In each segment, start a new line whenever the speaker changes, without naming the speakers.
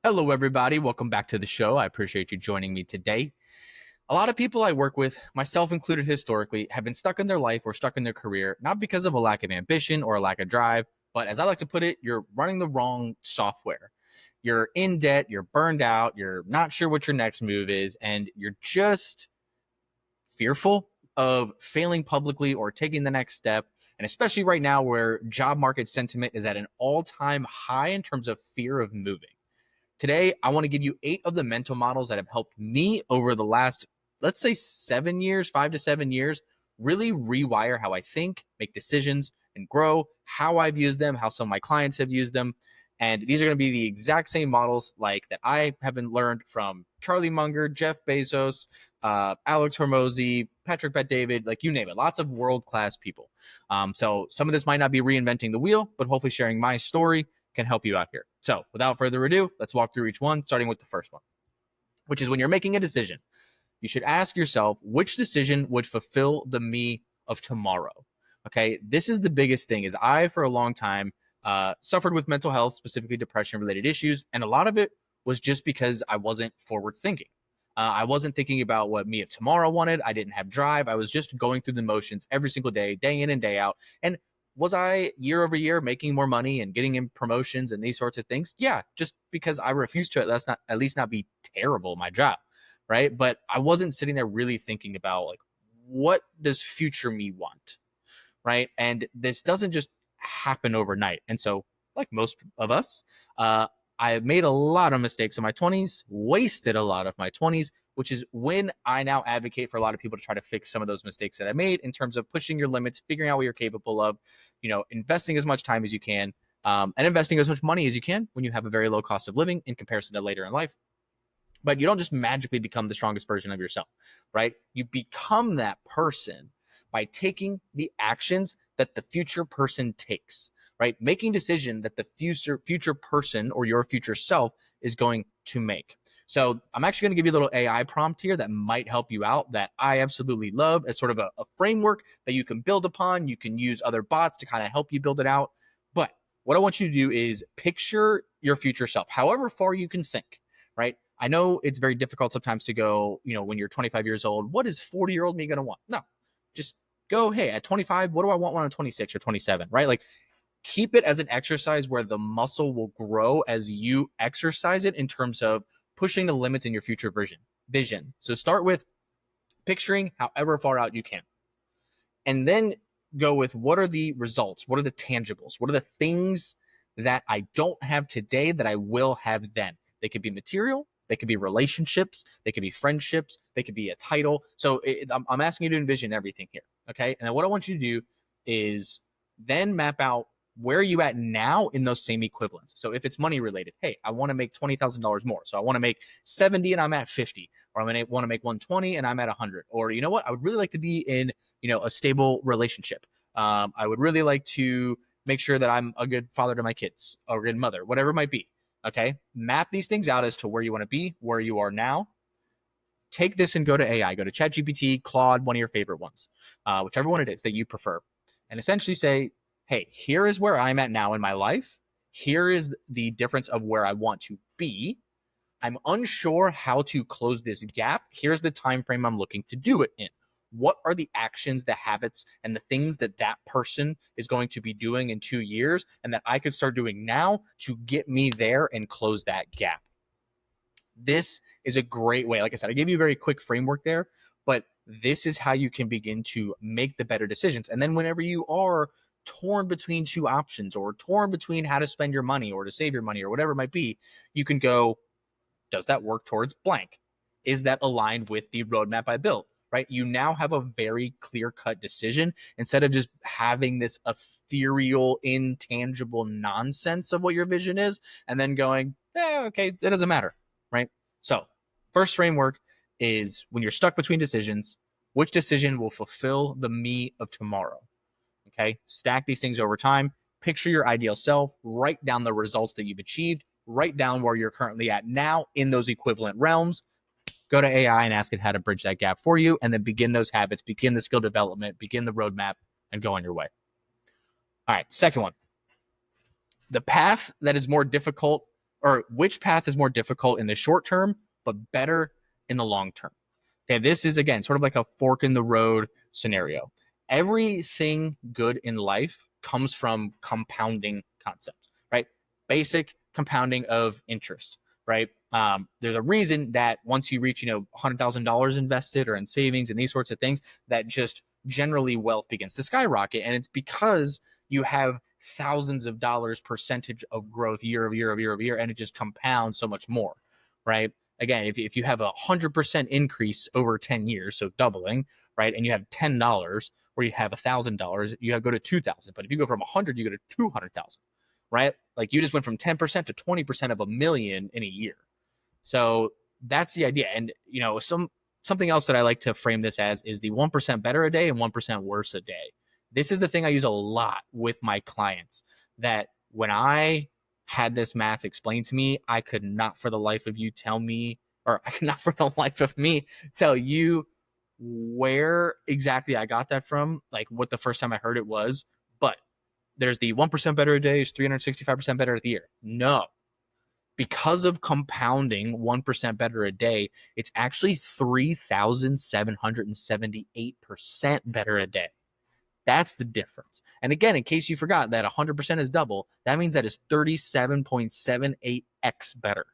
Hello, everybody. Welcome back to the show. I appreciate you joining me today. A lot of people I work with, myself included historically, have been stuck in their life or stuck in their career, not because of a lack of ambition or a lack of drive, but as I like to put it, you're running the wrong software. You're in debt, you're burned out, you're not sure what your next move is, and you're just fearful of failing publicly or taking the next step. And especially right now, where job market sentiment is at an all time high in terms of fear of moving. Today, I want to give you 8 of the mental models that have helped me over the last, let's say, 7 years, 5 to 7 years, really rewire how I think, make decisions, and grow, how I've used them, how some of my clients have used them. And these are going to be the exact same models like that I haven't learned from Charlie Munger, Jeff Bezos, Alex Hormozi, Patrick Bet-David, like you name it, lots of world-class people. So some of this might not be reinventing the wheel, but hopefully sharing my story can help you out here. So without further ado, let's walk through each one, starting with the first one, which is when you're making a decision, you should ask yourself, which decision would fulfill the me of tomorrow? Okay, this is the biggest thing. Is I, for a long time, suffered with mental health, specifically depression-related issues, and a lot of it was just because I wasn't forward thinking. I wasn't thinking about what me of tomorrow wanted. I didn't have drive. I was just going through the motions every single day in and day out. And was I year over year making more money and getting in promotions and these sorts of things? Yeah, just because I refused to at least not be terrible at my job, right? But I wasn't sitting there really thinking about like, what does future me want, right? And this doesn't just happen overnight. And so, like most of us, I made a lot of mistakes in my 20s, wasted a lot of my 20s, which is when I now advocate for a lot of people to try to fix some of those mistakes that I made in terms of pushing your limits, figuring out what you're capable of, investing as much time as you can, and investing as much money as you can when you have a very low cost of living in comparison to later in life. But you don't just magically become the strongest version of yourself, right? You become that person by taking the actions that the future person takes, right? Making decision that the future person or your future self is going to make. So I'm actually going to give you a little AI prompt here that might help you out that I absolutely love as sort of a framework that you can build upon. You can use other bots to kind of help you build it out. But what I want you to do is picture your future self, however far you can think, right? I know it's very difficult sometimes to go, when you're 25 years old, what is 40-year-old me going to want? No, just go, hey, at 25, what do I want when I'm 26 or 27, right? Like keep it as an exercise where the muscle will grow as you exercise it in terms of pushing the limits in your future vision. So start with picturing however far out you can. And then go with what are the results? What are the tangibles? What are the things that I don't have today that I will have then? They could be material. They could be relationships. They could be friendships. They could be a title. So I'm asking you to envision everything here. Okay. And then what I want you to do is then map out where are you at now in those same equivalents. So if it's money related, hey, I want to make $20,000 more. So I want to make 70 and I'm at 50, or I'm going to want to make 120 and I'm at 100. Or you know what? I would really like to be in, a stable relationship. I would really like to make sure that I'm a good father to my kids or a good mother, whatever it might be. Okay. Map these things out as to where you want to be, where you are now. Take this and go to AI, go to ChatGPT, Claude, one of your favorite ones, whichever one it is that you prefer, and essentially say, hey, here is where I'm at now in my life. Here is the difference of where I want to be. I'm unsure how to close this gap. Here's the time frame I'm looking to do it in. What are the actions, the habits, and the things that that person is going to be doing in 2 years and that I could start doing now to get me there and close that gap? This is a great way. Like I said, I gave you a very quick framework there, but this is how you can begin to make the better decisions. And then whenever you are torn between two options or torn between how to spend your money or to save your money or whatever it might be, you can go, does that work towards blank? Is that aligned with the roadmap I built? Right? You now have a very clear-cut decision instead of just having this ethereal, intangible nonsense of what your vision is and then going, okay, that doesn't matter, right? So first framework is when you're stuck between decisions, which decision will fulfill the me of tomorrow? Okay, stack these things over time, picture your ideal self, write down the results that you've achieved, write down where you're currently at now in those equivalent realms, go to AI and ask it how to bridge that gap for you, and then begin those habits, begin the skill development, begin the roadmap, and go on your way. All right, second one. The path that is more difficult or which path is more difficult in the short term, but better in the long term. Okay, this is again sort of like a fork in the road scenario. Everything good in life comes from compounding concepts, right? Basic compounding of interest, right? There's a reason that once you reach, $100,000 invested or in savings and these sorts of things, that just generally wealth begins to skyrocket, and it's because you have thousands of dollars percentage of growth year over year over year over year, and it just compounds so much more, right? Again, if you have 100% increase over 10 years, so doubling, right, and you have $10, where you have $1,000, you have to go to 2,000. But if you go from 100, you go to 200,000, right? Like you just went from 10% to 20% of a million in a year. So that's the idea. And something else that I like to frame this as is the 1% better a day and 1% worse a day. This is the thing I use a lot with my clients, that when I had this math explained to me, I could not for the life of you tell me, or I could not for the life of me tell you where exactly I got that from, like what the first time I heard it was. But there's the 1% better a day is 365% better at the year. No, because of compounding 1% better a day, it's actually 3,778% better a day. That's the difference. And again, in case you forgot that 100% is double, that means that is 37.78x better.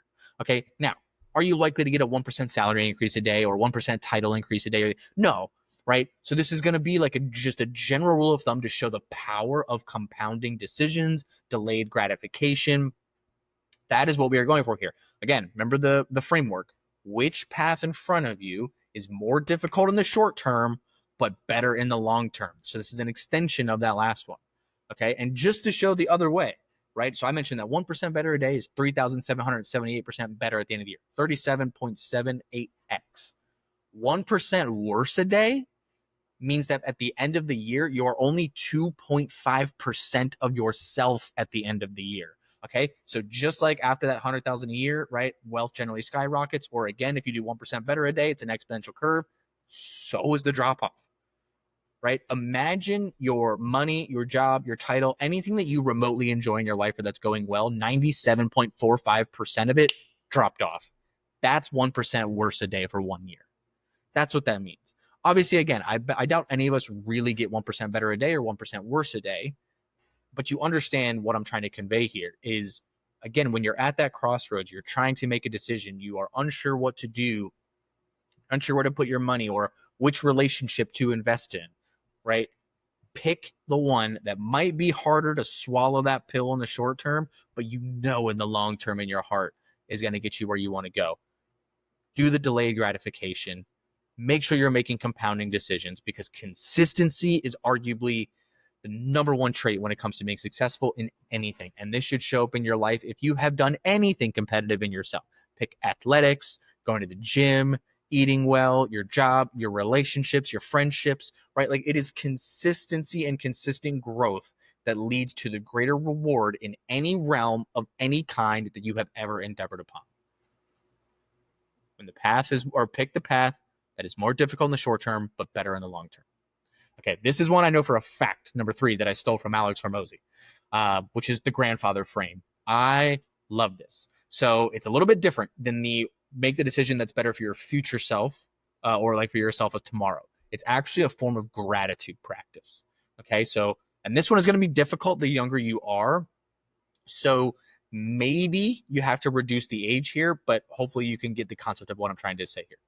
Okay. Now, are you likely to get a 1% salary increase a day or 1% title increase a day? No. Right. So this is going to be like just a general rule of thumb to show the power of compounding decisions, delayed gratification. That is what we are going for here. Again, remember the framework. Which path in front of you is more difficult in the short term, but better in the long term? So this is an extension of that last one. Okay. And just to show the other way, right? So I mentioned that 1% better a day is 3,778% better at the end of the year, 37.78x. 1% worse a day means that at the end of the year, you're only 2.5% of yourself at the end of the year. Okay. So just like after that 100,000 a year, right? Wealth generally skyrockets. Or again, if you do 1% better a day, it's an exponential curve. So is the drop off, right? Imagine your money, your job, your title, anything that you remotely enjoy in your life or that's going well, 97.45% of it dropped off. That's 1% worse a day for 1 year. That's what that means. Obviously, again, I doubt any of us really get 1% better a day or 1% worse a day, but you understand what I'm trying to convey here is, again, when you're at that crossroads, you're trying to make a decision, you are unsure what to do, unsure where to put your money or which relationship to invest in, right? Pick the one that might be harder to swallow that pill in the short term, but in the long term in your heart is going to get you where you want to go. Do the delayed gratification. Make sure you're making compounding decisions, because consistency is arguably the number one trait when it comes to being successful in anything. And this should show up in your life if you have done anything competitive in yourself. Pick athletics, going to the gym, eating well, your job, your relationships, your friendships, right? Like it is consistency and consistent growth that leads to the greater reward in any realm of any kind that you have ever endeavored upon. When the path is, or pick the path that is more difficult in the short term, but better in the long term. Okay, this is one I know for a fact, number 3, that I stole from Alex Hormozi, which is the grandfather frame. I love this. So it's a little bit different than the make the decision that's better for your future self, or like for yourself of tomorrow. It's actually a form of gratitude practice. Okay, so, and this one is going to be difficult the younger you are. So maybe you have to reduce the age here, but hopefully you can get the concept of what I'm trying to say here.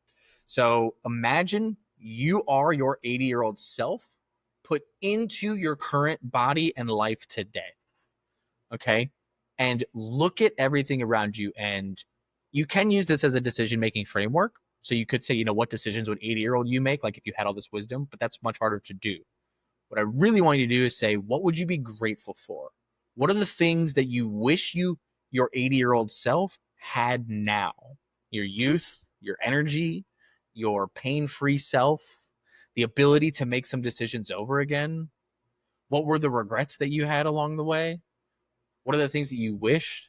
So imagine you are your 80-year-old self put into your current body and life today. Okay. And look at everything around you. And you can use this as a decision-making framework. So you could say, what decisions would 80-year-old you make? Like if you had all this wisdom, but that's much harder to do. What I really want you to do is say, what would you be grateful for? What are the things that you wish your 80-year-old self had now? Your youth, your energy, your pain-free self, the ability to make some decisions over again. What were the regrets that you had along the way? What are the things that you wished?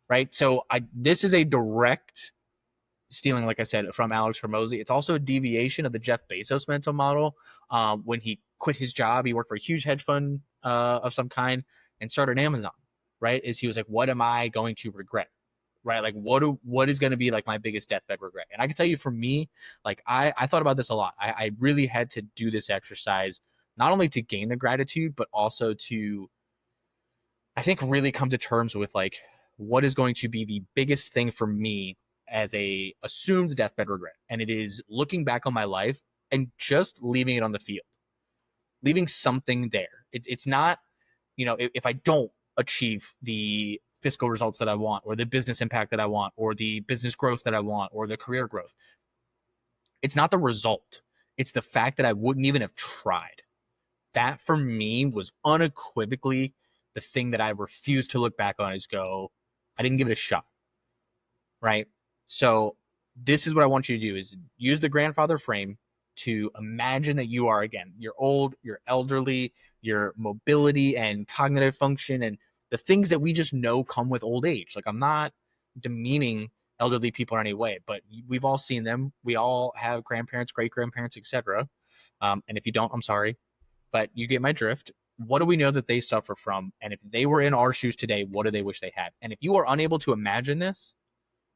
Right? So this is a direct stealing, like I said, from Alex Hormozi. It's also a deviation of the Jeff Bezos mental model. When he quit his job, he worked for a huge hedge fund of some kind and started Amazon, right? He was like, what am I going to regret? right? Like what is going to be like my biggest deathbed regret? And I can tell you for me, like I thought about this a lot. I really had to do this exercise, not only to gain the gratitude, but also to, I think, really come to terms with like what is going to be the biggest thing for me as a assumed deathbed regret. And it is looking back on my life and just leaving it on the field, leaving something there. It's not, if I don't achieve the fiscal results that I want, or the business impact that I want, or the business growth that I want, or the career growth, it's not the result. It's the fact that I wouldn't even have tried. That for me was unequivocally the thing that I refused to look back on is go, I didn't give it a shot. Right. So this is what I want you to do is use the grandfather frame to imagine that you are, again, you're old, you're elderly, your mobility and cognitive function and the things that we just know come with old age. Like, I'm not demeaning elderly people in any way, but we've all seen them. We all have grandparents, great grandparents, etc. And if you don't, I'm sorry, but you get my drift. What do we know that they suffer from? And if they were in our shoes today, what do they wish they had? And if you are unable to imagine this,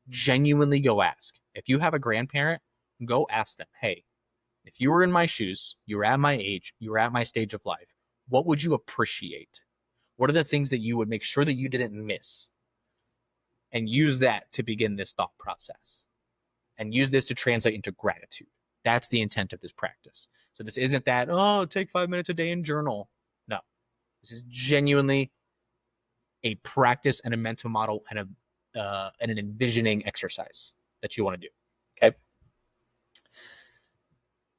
genuinely go ask. If you have a grandparent, go ask them, hey, if you were in my shoes, you were at my age, you were at my stage of life, what would you appreciate? What are the things that you would make sure that you didn't miss? And use that to begin this thought process. And use this to translate into gratitude. That's the intent of this practice. So this isn't that, oh, take 5 minutes a day and journal. No, this is genuinely a practice and a mental model and an envisioning exercise that you want to do. Okay.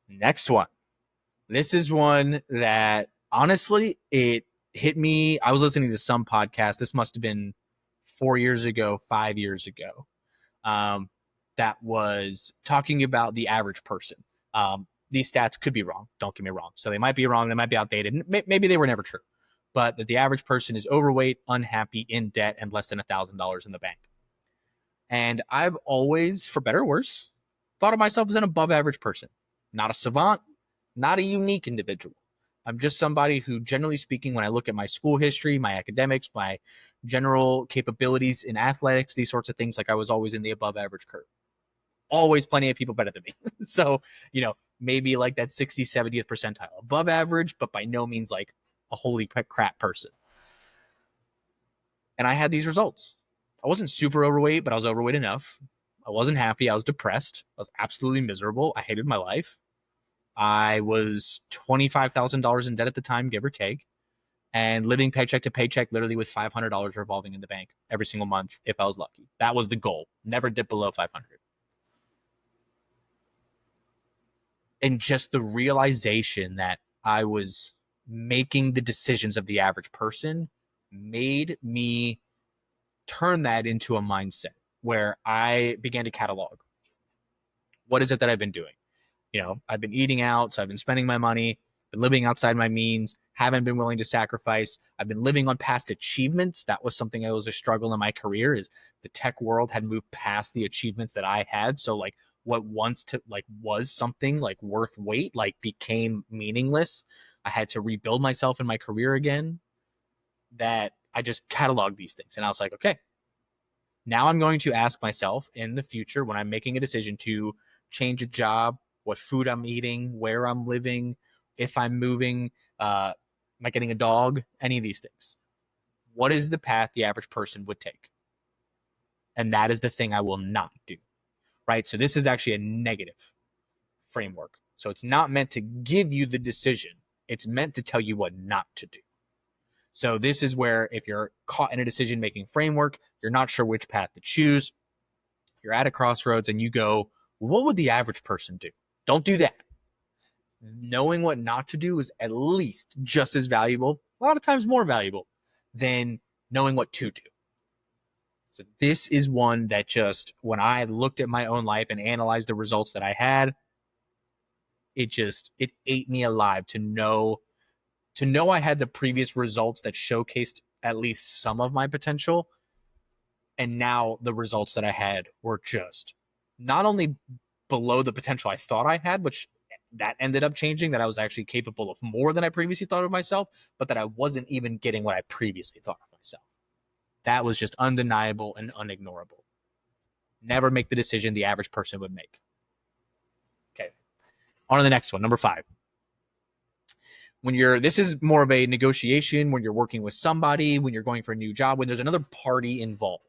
Next one. This is one that honestly, it hit me. I was listening to some podcast. This must have been 4 years ago, 5 years ago. That was talking about the average person. These stats could be wrong. Don't get me wrong. So they might be wrong. They might be outdated. Maybe they were never true. But that the average person is overweight, unhappy, in debt, and less than $1,000 in the bank. And I've always, for better or worse, thought of myself as an above average person. Not a savant, not a unique individual. I'm just somebody who, generally speaking, when I look at my school history, my academics, my general capabilities in athletics, these sorts of things, like I was always in the above average curve. Always plenty of people better than me. So, maybe like that 60th, 70th percentile. Above average, but by no means like a holy crap person. And I had these results. I wasn't super overweight, but I was overweight enough. I wasn't happy. I was depressed. I was absolutely miserable. I hated my life. I was $25,000 in debt at the time, give or take, and living paycheck to paycheck, literally with $500 revolving in the bank every single month if I was lucky. That was the goal. Never dip below 500. And just the realization that I was making the decisions of the average person made me turn that into a mindset where I began to catalog. What is it that I've been doing? I've been eating out, so I've been spending my money, been living outside my means, haven't been willing to sacrifice. I've been living on past achievements. That was something that was a struggle in my career, is the tech world had moved past the achievements that I had. So like what once to like was something like worth weight, like became meaningless. I had to rebuild myself in my career again. That I just cataloged these things. And I was like, okay, now I'm going to ask myself in the future when I'm making a decision to change a job, what food I'm eating, where I'm living, if I'm moving, am I getting a dog, any of these things. What is the path the average person would take? And that is the thing I will not do, right? So this is actually a negative framework. So it's not meant to give you the decision. It's meant to tell you what not to do. So this is where if you're caught in a decision-making framework, you're not sure which path to choose, you're at a crossroads and you go, what would the average person do? Don't do that. Knowing what not to do is at least just as valuable, a lot of times more valuable, than knowing what to do. So this is one that just, when I looked at my own life and analyzed the results that I had, it ate me alive to know I had the previous results that showcased at least some of my potential. And now the results that I had were just not only below the potential I thought I had, which that ended up changing, that I was actually capable of more than I previously thought of myself, but that I wasn't even getting what I previously thought of myself. That was just undeniable and unignorable. Never make the decision the average person would make. Okay. On to the next one, number 5. This is more of a negotiation when you're working with somebody, when you're going for a new job, when there's another party involved.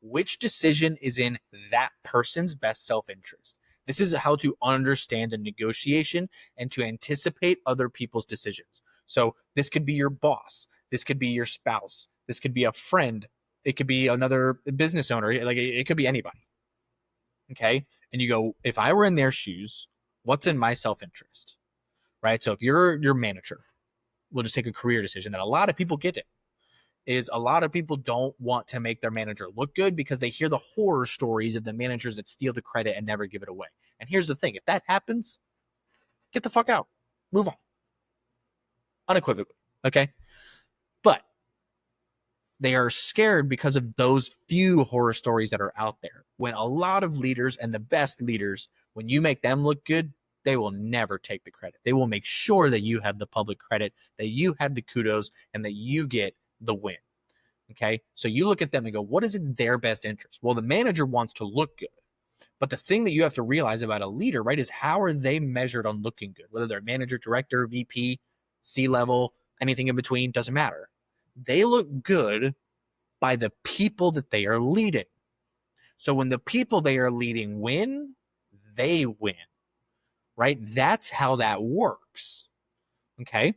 Which decision is in that person's best self-interest? This is how to understand a negotiation and to anticipate other people's decisions. So this could be your boss. This could be your spouse. This could be a friend. It could be another business owner. Like it could be anybody. Okay. And you go, if I were in their shoes, what's in my self-interest? Right. So if you're your manager, we'll just take a career decision that a lot of people get it. Is a lot of people don't want to make their manager look good because they hear the horror stories of the managers that steal the credit and never give it away. And here's the thing. If that happens, get the fuck out. Move on. Unequivocally. Okay. But they are scared because of those few horror stories that are out there. When a lot of leaders and the best leaders, when you make them look good, they will never take the credit. They will make sure that you have the public credit, that you have the kudos, and that you get the win. Okay. So you look at them and go, what is in their best interest? Well, the manager wants to look good. But the thing that you have to realize about a leader, right, is how are they measured on looking good? Whether they're manager, director, VP, C-level, anything in between, doesn't matter. They look good by the people that they are leading. So when the people they are leading win, they win, right? That's how that works. Okay.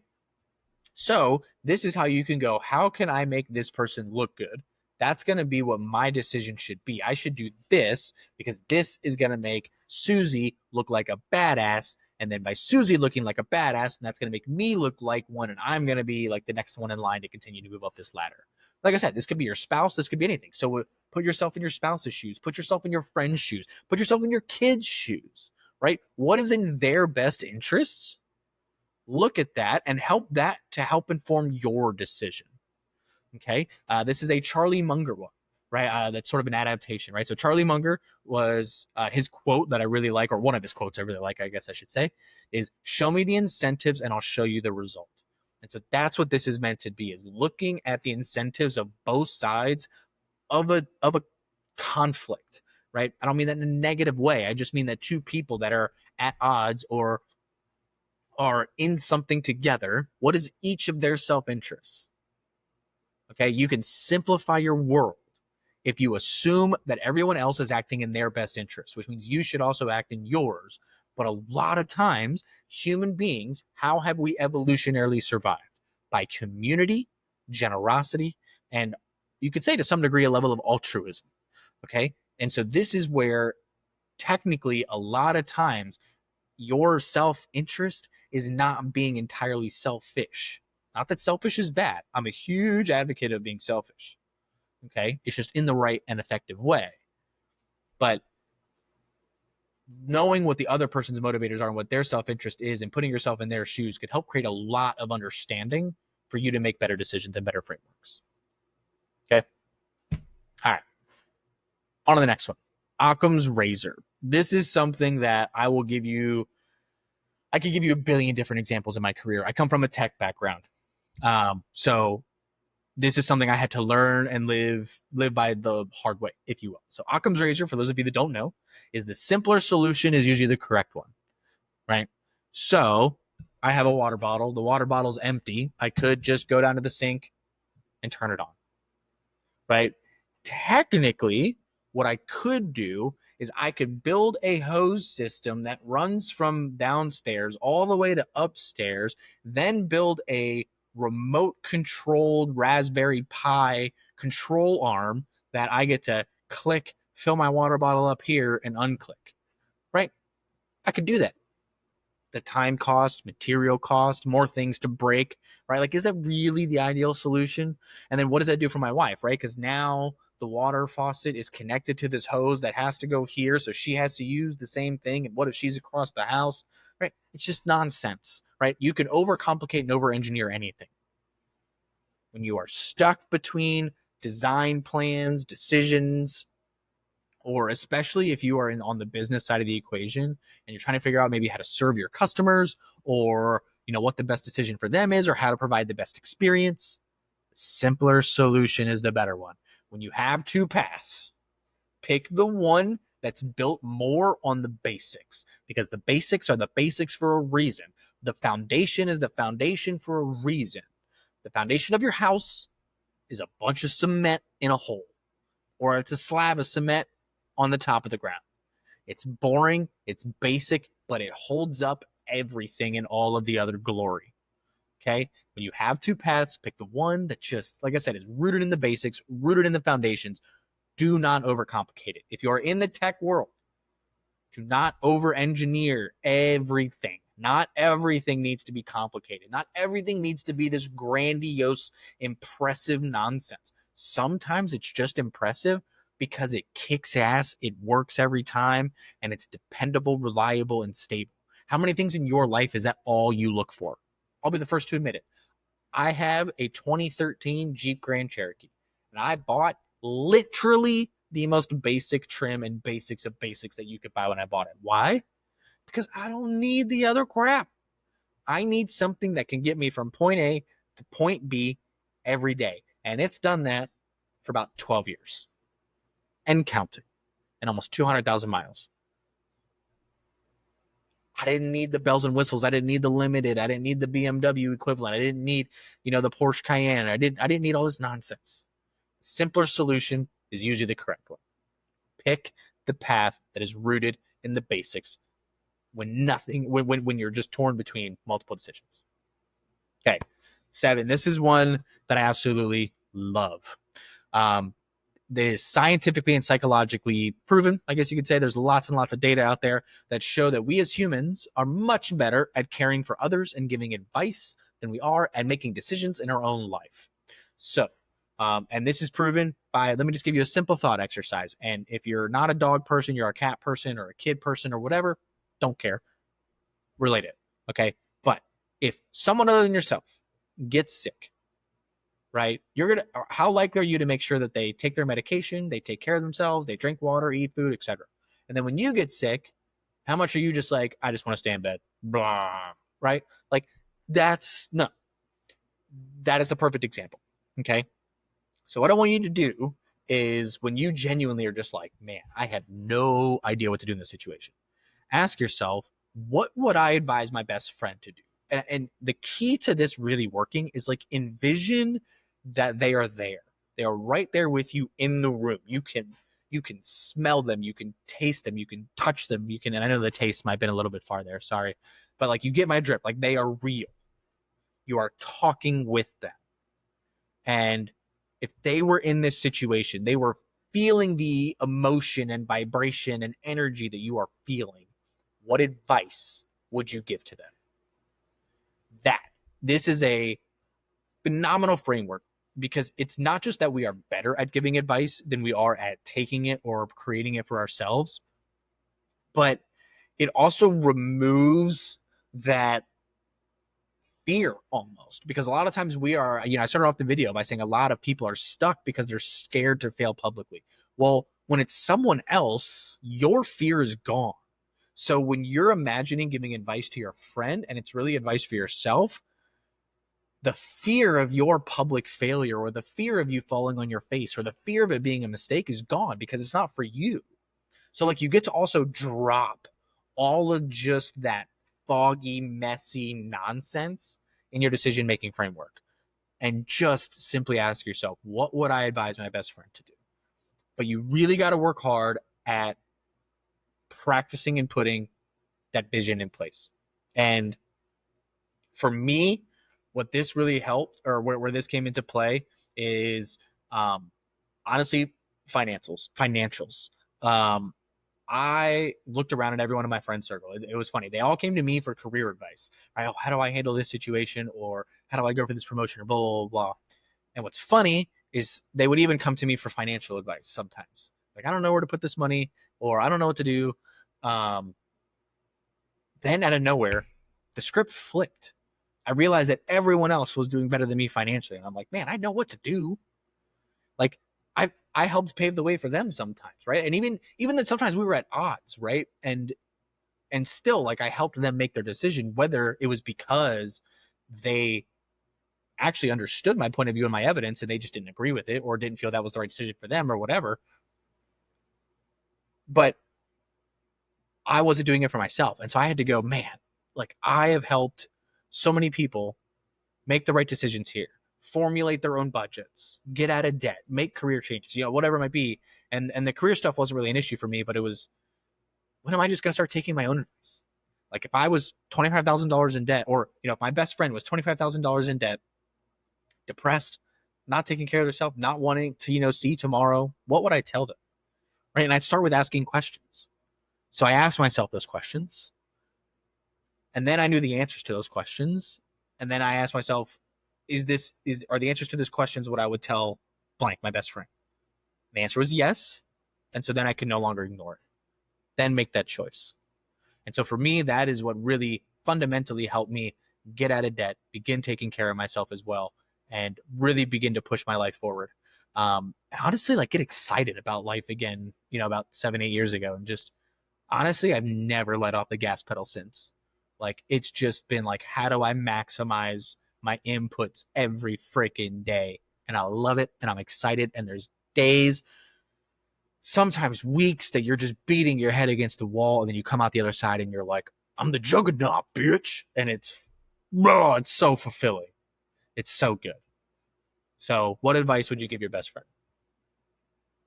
So this is how you can go, how can I make this person look good? That's going to be what my decision should be. I should do this because this is going to make Susie look like a badass. And then by Susie looking like a badass, and that's going to make me look like one, and I'm going to be like the next one in line to continue to move up this ladder. Like I said, this could be your spouse. This could be anything. So put yourself in your spouse's shoes. Put yourself in your friend's shoes. Put yourself in your kids' shoes, right? What is in their best interests? Look at that and help that to help inform your decision. Okay. This is a Charlie Munger one, right? That's sort of an adaptation, right? So Charlie Munger was his quote that I really like, or one of his quotes I really like, I guess I should say, is show me the incentives and I'll show you the result. And so that's what this is meant to be, is looking at the incentives of both sides of a conflict, right? I don't mean that in a negative way. I just mean that two people that are at odds or are in something together, what is each of their self-interests? Okay, you can simplify your world if you assume that everyone else is acting in their best interest, which means you should also act in yours. But a lot of times, human beings, how have we evolutionarily survived? By community, generosity, and you could say to some degree a level of altruism. Okay, and so this is where technically a lot of times your self-interest is not being entirely selfish. Not that selfish is bad. I'm a huge advocate of being selfish. Okay. It's just in the right and effective way. But knowing what the other person's motivators are and what their self-interest is and putting yourself in their shoes could help create a lot of understanding for you to make better decisions and better frameworks. Okay. All right. On to the next one. Occam's razor. This is something that I could give you a billion different examples in my career. I come from a tech background. So this is something I had to learn and live by the hard way, if you will. So Occam's razor, for those of you that don't know, is the simpler solution is usually the correct one, right? So I have a water bottle. The water bottle's empty. I could just go down to the sink and turn it on, right? Technically, what I could do is I could build a hose system that runs from downstairs all the way to upstairs, then build a remote controlled Raspberry Pi control arm that I get to click, fill my water bottle up here and unclick, right? I could do that. The time cost, material cost, more things to break, right? Like, is that really the ideal solution? And then what does that do for my wife, right? Because now the water faucet is connected to this hose that has to go here. So she has to use the same thing. And what if she's across the house, right? It's just nonsense, right? You can overcomplicate and over-engineer anything. When you are stuck between design plans, decisions, or especially if you are on the business side of the equation and you're trying to figure out maybe how to serve your customers or, what the best decision for them is or how to provide the best experience, the simpler solution is the better one. When you have two paths, Pick the one that's built more on the basics, because the basics are the basics for a reason. The foundation is the foundation for a reason. The foundation of your house is a bunch of cement in a hole, or it's a slab of cement on the top of the ground. It's boring, it's basic, but it holds up everything in all of the other glory. Okay? When you have two paths, pick the one that just, like I said, is rooted in the basics, rooted in the foundations. Do not overcomplicate it. If you are in the tech world, do not over-engineer everything. Not everything needs to be complicated. Not everything needs to be this grandiose, impressive nonsense. Sometimes it's just impressive because it kicks ass, it works every time, and it's dependable, reliable, and stable. How many things in your life is that all you look for? I'll be the first to admit it. I have a 2013 Jeep Grand Cherokee, and I bought literally the most basic trim and basics of basics that you could buy when I bought it. Why? Because I don't need the other crap. I need something that can get me from point A to point B every day. And it's done that for about 12 years and counting, and almost 200,000 miles. I didn't need the bells and whistles. I didn't need the limited. I didn't need the BMW equivalent. I didn't need, the Porsche Cayenne. I didn't need all this nonsense. Simpler solution is usually the correct one. Pick the path that is rooted in the basics when you're just torn between multiple decisions. Okay. 7. This is one that I absolutely love. That is scientifically and psychologically proven. I guess you could say there's lots and lots of data out there that show that we as humans are much better at caring for others and giving advice than we are at making decisions in our own life. So, and this is proven by, let me just give you a simple thought exercise. And if you're not a dog person, you're a cat person or a kid person or whatever, don't care. Relate it. Okay. But if someone other than yourself gets sick, right, how likely are you to make sure that they take their medication, they take care of themselves, they drink water, eat food, etc.? And then when you get sick, how much are you just like, I just want to stay in bed, blah, right? Like, that is a perfect example. Okay. So what I want you to do is, when you genuinely are just like, man, I have no idea what to do in this situation, ask yourself, what would I advise my best friend to do? And the key to this really working is, like, envision that they are there. They are right there with you in the room. You can smell them, you can taste them, you can touch them, and I know the taste might have been a little bit far there, sorry. But, like, you get my drift. Like, they are real. You are talking with them. And if they were in this situation, they were feeling the emotion and vibration and energy that you are feeling, what advice would you give to them? This is a phenomenal framework, because it's not just that we are better at giving advice than we are at taking it or creating it for ourselves, but it also removes that fear almost, because a lot of times we are, I started off the video by saying a lot of people are stuck because they're scared to fail publicly. Well, when it's someone else, your fear is gone. So when you're imagining giving advice to your friend and it's really advice for yourself, the fear of your public failure, or the fear of you falling on your face, or the fear of it being a mistake is gone, because it's not for you. So, like, you get to also drop all of just that foggy, messy nonsense in your decision-making framework, and just simply ask yourself, what would I advise my best friend to do? But you really got to work hard at practicing and putting that vision in place. And for me, what this really helped, or where this came into play, is honestly financials. I looked around at everyone in my friend circle. It was funny. They all came to me for career advice. Right? Oh, how do I handle this situation? Or how do I go for this promotion? Or blah, blah, blah. And what's funny is they would even come to me for financial advice sometimes. Like, I don't know where to put this money, or I don't know what to do. Then out of nowhere, the script flipped. I realized that everyone else was doing better than me financially. And I'm like, man, I know what to do. Like, I helped pave the way for them sometimes, right? And even that sometimes we were at odds, right? And still, like, I helped them make their decision, whether it was because they actually understood my point of view and my evidence and they just didn't agree with it, or didn't feel that was the right decision for them, or whatever. But I wasn't doing it for myself. And so I had to go, man, like I have helped so many people make the right decisions here, formulate their own budgets, get out of debt, make career changes, whatever it might be. And the career stuff wasn't really an issue for me, but it was, when am I just going to start taking my own advice? Like if I was $25,000 in debt, or, if my best friend was $25,000 in debt, depressed, not taking care of themselves, not wanting to, see tomorrow, what would I tell them? Right. And I'd start with asking questions. So I asked myself those questions, and then I knew the answers to those questions. And then I asked myself, are the answers to these questions what I would tell blank, my best friend? The answer was yes. And so then I could no longer ignore it. Then make that choice. And so for me, that is what really fundamentally helped me get out of debt, begin taking care of myself as well, and really begin to push my life forward. And honestly, like get excited about life again, about 7-8 years ago. And just honestly, I've never let off the gas pedal since. Like it's just been like, how do I maximize my inputs every freaking day? And I love it, and I'm excited. And there's days, sometimes weeks, that you're just beating your head against the wall, and then you come out the other side and you're like, I'm the juggernaut, bitch. And it's so fulfilling. It's so good. So what advice would you give your best friend?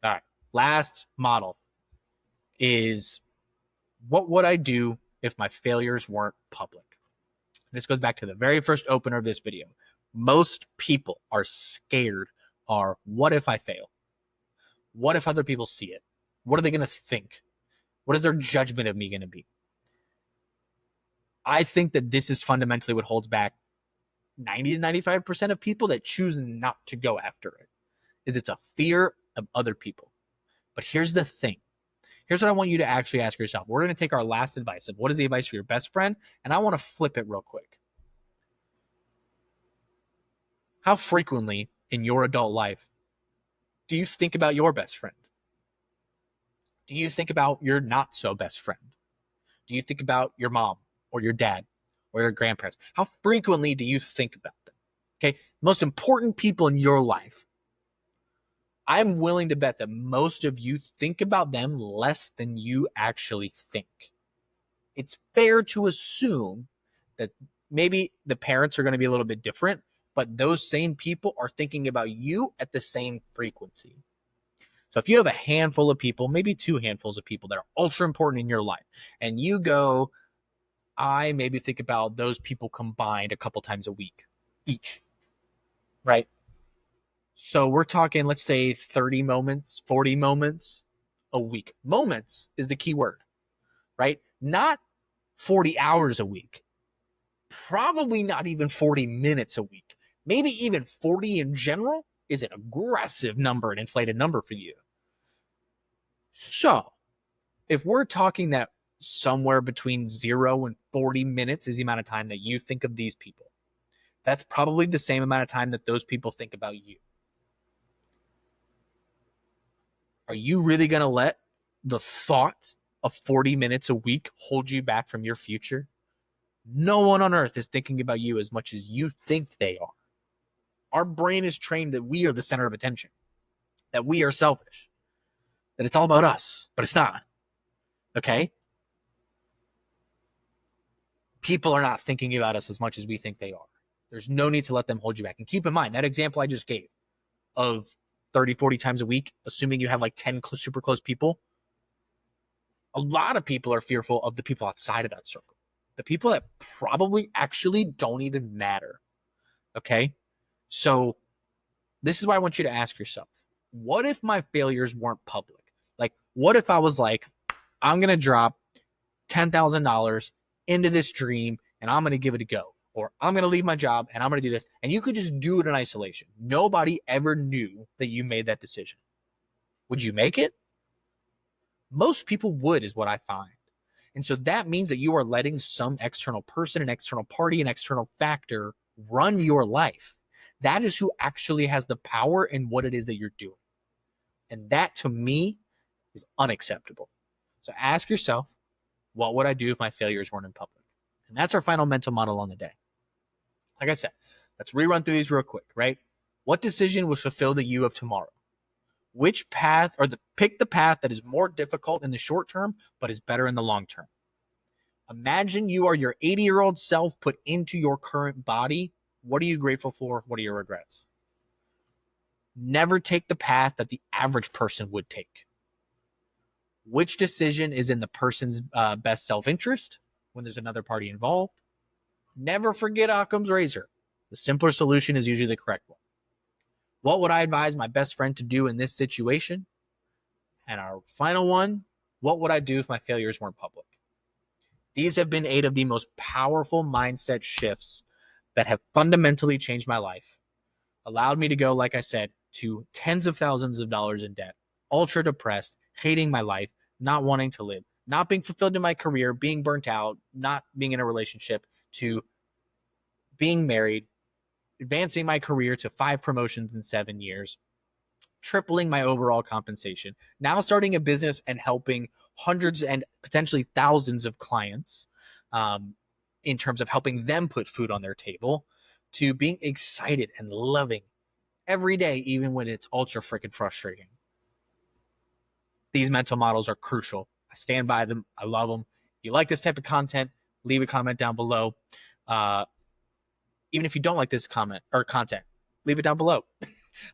All right. Last model is, what would I do if my failures weren't public? This goes back to the very first opener of this video. Most people are scared are, what if I fail? What if other people see it? What are they going to think? What is their judgment of me going to be? I think that this is fundamentally what holds back 90 to 95% of people that choose not to go after it, is it's a fear of other people. But here's the thing. Here's what I want you to actually ask yourself. We're going to take our last advice of what is the advice for your best friend, and I want to flip it real quick. How frequently in your adult life do you think about your best friend? Do you think about your not so best friend? Do you think about your mom or your dad or your grandparents? How frequently do you think about them? Okay, most important people in your life. I'm willing to bet that most of you think about them less than you actually think. It's fair to assume that maybe the parents are going to be a little bit different, but those same people are thinking about you at the same frequency. So if you have a handful of people, maybe 2 handfuls of people that are ultra important in your life, and you go, I maybe think about those people combined a couple times a week each, right? So we're talking, let's say 30 moments, 40 moments a week. Moments is the key word, right? Not 40 hours a week. Probably not even 40 minutes a week. Maybe even 40 in general is an aggressive number, an inflated number for you. So if we're talking that somewhere between 0 and 40 minutes is the amount of time that you think of these people, that's probably the same amount of time that those people think about you. Are you really going to let the thought of 40 minutes a week hold you back from your future? No one on earth is thinking about you as much as you think they are. Our brain is trained that we are the center of attention, that we are selfish, that it's all about us, but it's not. Okay? People are not thinking about us as much as we think they are. There's no need to let them hold you back. And keep in mind, that example I just gave of 30, 40 times a week, assuming you have like 10 super close people, a lot of people are fearful of the people outside of that circle, the people that probably actually don't even matter. Okay? So this is why I want you to ask yourself, what if my failures weren't public? Like, what if I was like, I'm going to drop $10,000 into this dream and I'm going to give it a go? Or I'm going to leave my job and I'm going to do this. And you could just do it in isolation. Nobody ever knew that you made that decision. Would you make it? Most people would, is what I find. And so that means that you are letting some external person, an external party, an external factor run your life. That is who actually has the power in what it is that you're doing. And that, to me, is unacceptable. So ask yourself, what would I do if my failures weren't in public? And that's our final mental model on the day. Like I said, let's rerun through these real quick, right? What decision would fulfill the you of tomorrow? pick the path that is more difficult in the short term, but is better in the long term. Imagine you are your 80-year-old self put into your current body. What are you grateful for? What are your regrets? Never take the path that the average person would take. Which decision is in the person's best self-interest when there's another party involved? Never forget Occam's razor. The simpler solution is usually the correct one. What would I advise my best friend to do in this situation? And our final one, what would I do if my failures weren't public? These have been 8 of the most powerful mindset shifts that have fundamentally changed my life, allowed me to go, like I said, to tens of thousands of dollars in debt, ultra depressed, hating my life, not wanting to live, not being fulfilled in my career, being burnt out, not being in a relationship, to being married, advancing my career to 5 promotions in 7 years, tripling my overall compensation, now starting a business and helping hundreds and potentially thousands of clients in terms of helping them put food on their table, to being excited and loving every day, even when it's ultra freaking frustrating. These mental models are crucial. I stand by them. I love them. If you like this type of content, leave a comment down below. Even if you don't like this comment or content, leave it down below.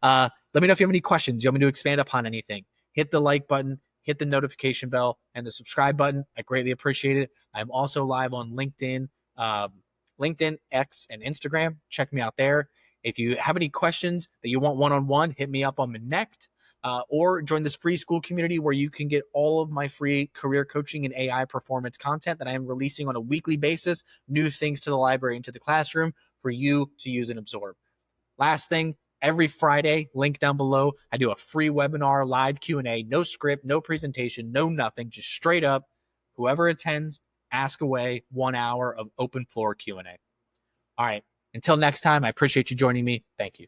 Let me know if you have any questions. You want me to expand upon anything? Hit the like button, hit the notification bell, and the subscribe button. I greatly appreciate it. I'm also live on LinkedIn, X, and Instagram. Check me out there. If you have any questions that you want one-on-one, hit me up on Connect, or join this free school community where you can get all of my free career coaching and AI performance content that I am releasing on a weekly basis, new things to the library and to the classroom for you to use and absorb. Last thing, every Friday, link down below, I do a free webinar, live Q&A, no script, no presentation, no nothing, just straight up, whoever attends, ask away, 1 hour of open floor Q&A. All right, until next time, I appreciate you joining me. Thank you.